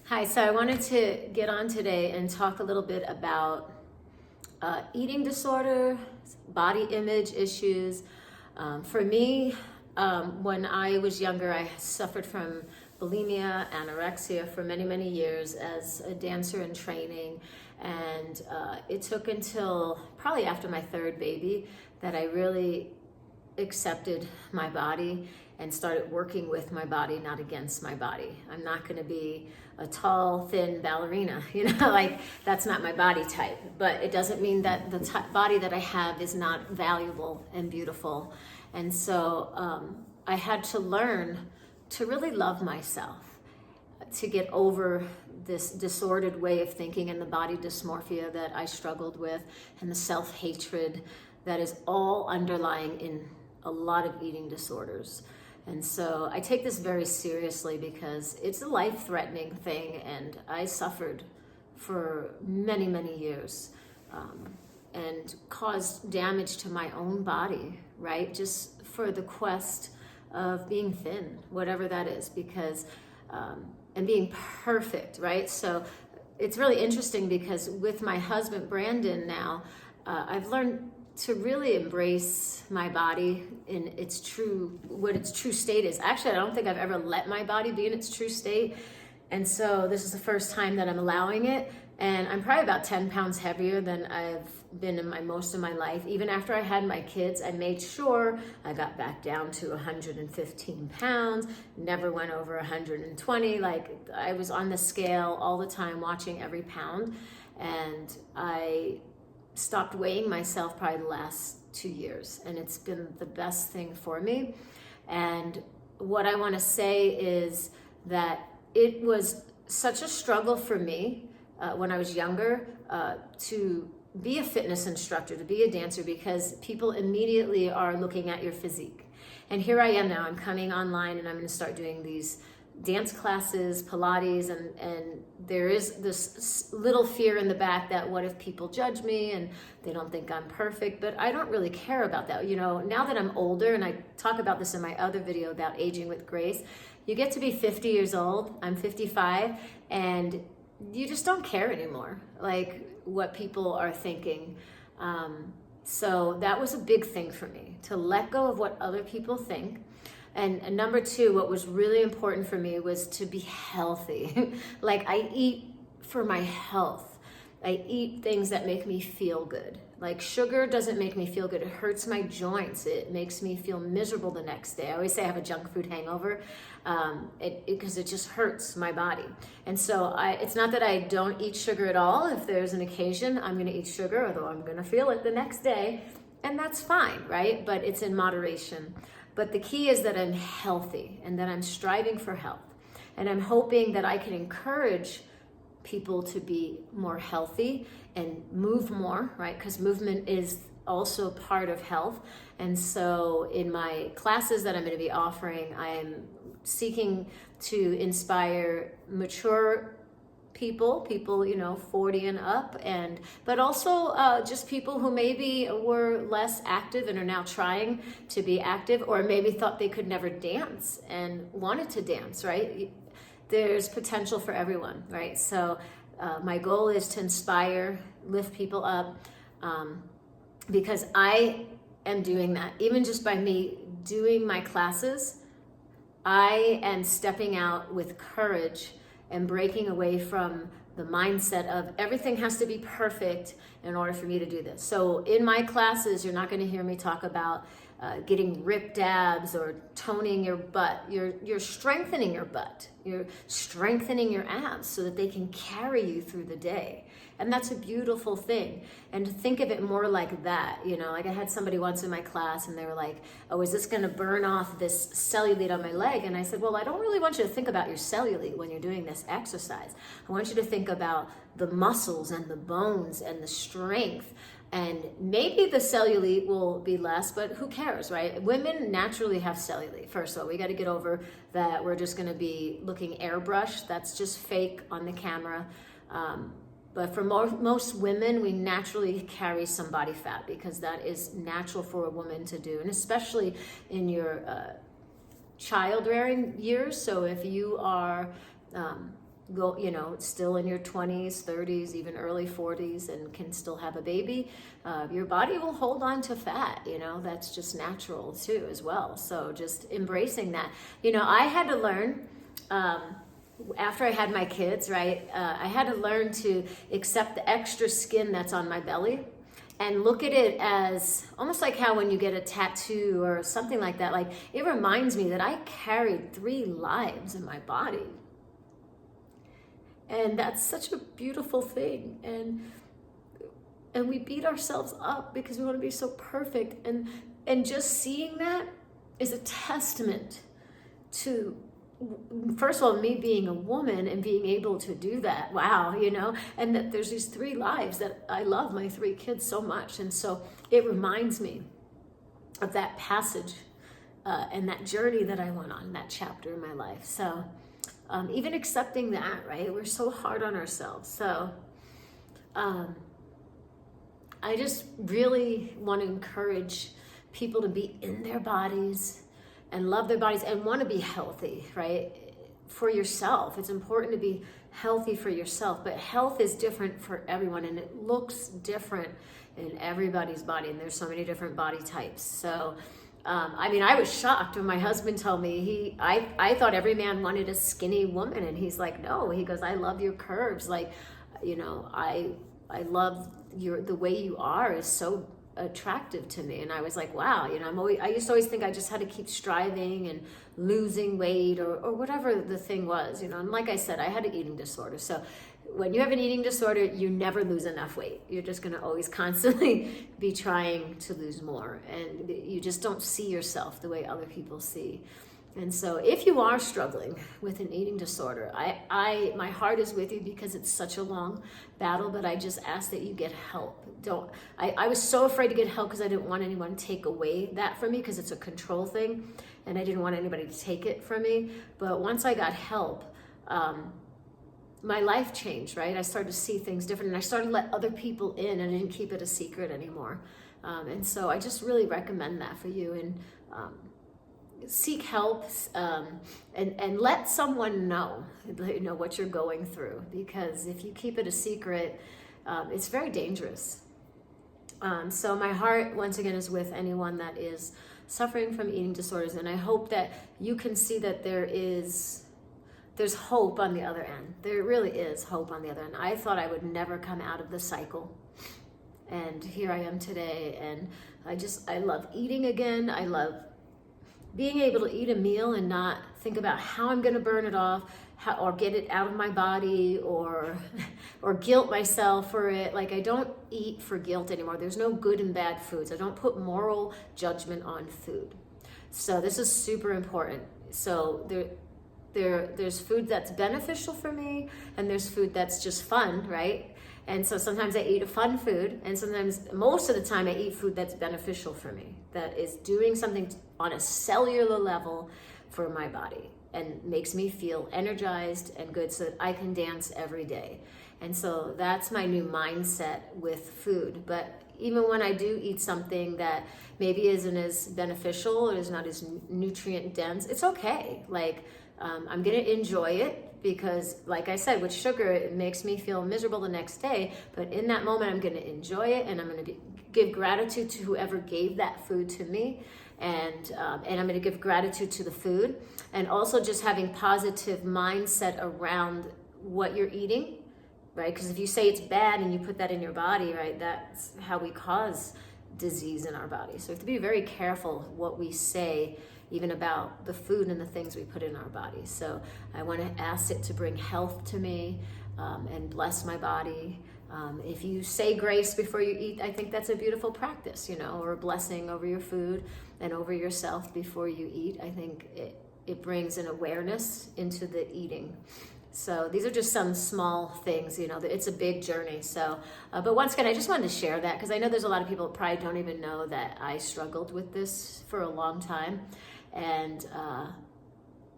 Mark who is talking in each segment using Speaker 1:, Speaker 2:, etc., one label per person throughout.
Speaker 1: Hi, so I wanted to get on today and talk a little bit about eating disorder, body image issues. For me, when I was younger, I suffered from bulimia, anorexia for many, many years as a dancer in training. And it took until probably after my third baby that I really accepted my body and started working with my body, not against my body. I'm not going to be a tall, thin ballerina, like that's not my body type. But it doesn't mean that the body that I have is not valuable and beautiful. And so I had to learn to really love myself, to get over this disordered way of thinking and the body dysmorphia that I struggled with and the self-hatred that is all underlying in a lot of eating disorders. And so I take this very seriously because it's a life-threatening thing, and I suffered for many, many years and caused damage to my own body, right? Just for the quest of being thin, whatever that is, because and being perfect, right? So it's really interesting because with my husband, Brandon, now, I've learned to really embrace my body in what its true state is. Actually, I don't think I've ever let my body be in its true state. And so this is the first time that I'm allowing it. And I'm probably about 10 pounds heavier than I've been in most of my life. Even after I had my kids, I made sure I got back down to 115 pounds, never went over 120. Like, I was on the scale all the time, watching every pound. And I stopped weighing myself probably the last 2 years, and it's been the best thing for me. And what I want to say is that it was such a struggle for me when I was younger to be a fitness instructor, to be a dancer, because people immediately are looking at your physique. And here I am now, I'm coming online and I'm going to start doing these dance classes, Pilates, and there is this little fear in the back that what if people judge me and they don't think I'm perfect. But I don't really care about that. Now that I'm older, and I talk about this in my other video about aging with grace, you get to be 50 years old, I'm 55, and you just don't care anymore, like what people are thinking. So that was a big thing for me, to let go of what other people think. And number two, what was really important for me was to be healthy. Like, I eat for my health. I eat things that make me feel good. Like, sugar doesn't make me feel good. It hurts my joints. It makes me feel miserable the next day. I always say I have a junk food hangover because it just hurts my body. And so it's not that I don't eat sugar at all. If there's an occasion, I'm going to eat sugar, although I'm going to feel it the next day. And that's fine, right? But it's in moderation. But the key is that I'm healthy and that I'm striving for health. And I'm hoping that I can encourage people to be more healthy and move more, right? Because movement is also part of health. And so in my classes that I'm going to be offering, I'm seeking to inspire mature people 40 and up, but also just people who maybe were less active and are now trying to be active, or maybe thought they could never dance and wanted to dance, right? There's potential for everyone, right? So my goal is to inspire, lift people up, because I am doing that. Even just by me doing my classes, I am stepping out with courage and breaking away from the mindset of everything has to be perfect in order for me to do this. So in my classes, you're not going to hear me talk about getting ripped abs or toning your butt. You're strengthening your butt. You're strengthening your abs so that they can carry you through the day. And that's a beautiful thing. And to think of it more like that, like I had somebody once in my class and they were like, oh, is this going to burn off this cellulite on my leg? And I said, well, I don't really want you to think about your cellulite when you're doing this exercise. I want you to think about the muscles and the bones and the strength. And maybe the cellulite will be less, but who cares, right? Women naturally have cellulite. First of all, we got to get over that we're just going to be looking airbrushed. That's just fake on the camera. But for most women, we naturally carry some body fat because that is natural for a woman to do, and especially in your child-rearing years. So if you are go, still in your 20s, 30s, even early 40s, and can still have a baby, your body will hold on to fat. That's just natural too, as well. So just embracing that. I had to learn, after I had my kids, right? I had to learn to accept the extra skin that's on my belly and look at it as almost like how when you get a tattoo or something like that, like it reminds me that I carried 3 lives in my body. And that's such a beautiful thing. And we beat ourselves up because we want to be so perfect. And just seeing that is a testament to, first of all, me being a woman and being able to do that. Wow, and that there's these 3 lives that I love my 3 kids so much. And so it reminds me of that passage and that journey that I went on, that chapter in my life. So even accepting that, right? We're so hard on ourselves. So I just really want to encourage people to be in their bodies and love their bodies and want to be healthy, right? For yourself. It's important to be healthy for yourself, but health is different for everyone, and it looks different in everybody's body, and there's so many different body types. So I was shocked when my husband told me I thought every man wanted a skinny woman, and he's like, no. He goes, I love your curves. Like, I love the way you are is so attractive to me. And I was like, wow, I used to always think I just had to keep striving and losing weight or whatever the thing was, and like I said, I had an eating disorder. So when you have an eating disorder, you never lose enough weight. You're just going to always constantly be trying to lose more, and you just don't see yourself the way other people see. And so if you are struggling with an eating disorder, my heart is with you, because it's such a long battle, but I just ask that you get help. I was so afraid to get help because I didn't want anyone to take away that from me, because it's a control thing, and I didn't want anybody to take it from me. But once I got help, my life changed, right? I started to see things different, and I started to let other people in, and I didn't keep it a secret anymore. And so I just really recommend that for you. And seek help, and let someone know what you're going through, because if you keep it a secret, it's very dangerous. So my heart, once again, is with anyone that is suffering from eating disorders, and I hope that you can see that there's hope on the other end. There really is hope on the other end. I thought I would never come out of the cycle, and here I am today, and I love eating again. I love being able to eat a meal and not think about how I'm going to burn it off, or get it out of my body, or guilt myself for it. Like, I don't eat for guilt anymore. There's no good and bad foods. I don't put moral judgment on food. So this is super important. So there's food that's beneficial for me, and there's food that's just fun, right? And so sometimes I eat a fun food, and most of the time I eat food that's beneficial for me, that is doing something on a cellular level for my body and makes me feel energized and good, so that I can dance every day. And so that's my new mindset with food. But even when I do eat something that maybe isn't as beneficial or is not as nutrient dense, it's okay. Like, I'm gonna enjoy it, because like I said, with sugar, it makes me feel miserable the next day. But in that moment, I'm gonna enjoy it, and I'm gonna give gratitude to whoever gave that food to me. And I'm gonna give gratitude to the food, and also just having positive mindset around what you're eating, right? Because if you say it's bad and you put that in your body, right, that's how we cause disease in our body. So we have to be very careful what we say, even about the food and the things we put in our bodies. So I want to ask it to bring health to me, and bless my body. If you say grace before you eat, I think that's a beautiful practice, or a blessing over your food and over yourself before you eat. I think it brings an awareness into the eating. So these are just some small things, it's a big journey. So, but once again, I just wanted to share that, because I know there's a lot of people that probably don't even know that I struggled with this for a long time. And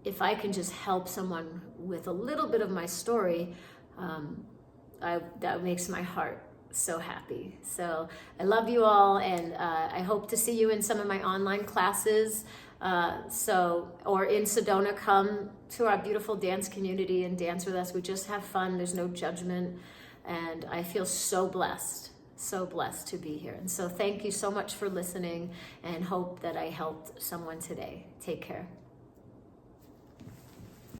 Speaker 1: if I can just help someone with a little bit of my story, that makes my heart so happy. So I love you all, and I hope to see you in some of my online classes. Or in Sedona, come to our beautiful dance community and dance with us. We just have fun. There's no judgment. And I feel so blessed to be here. And so thank you so much for listening, and hope that I helped someone today. Take care.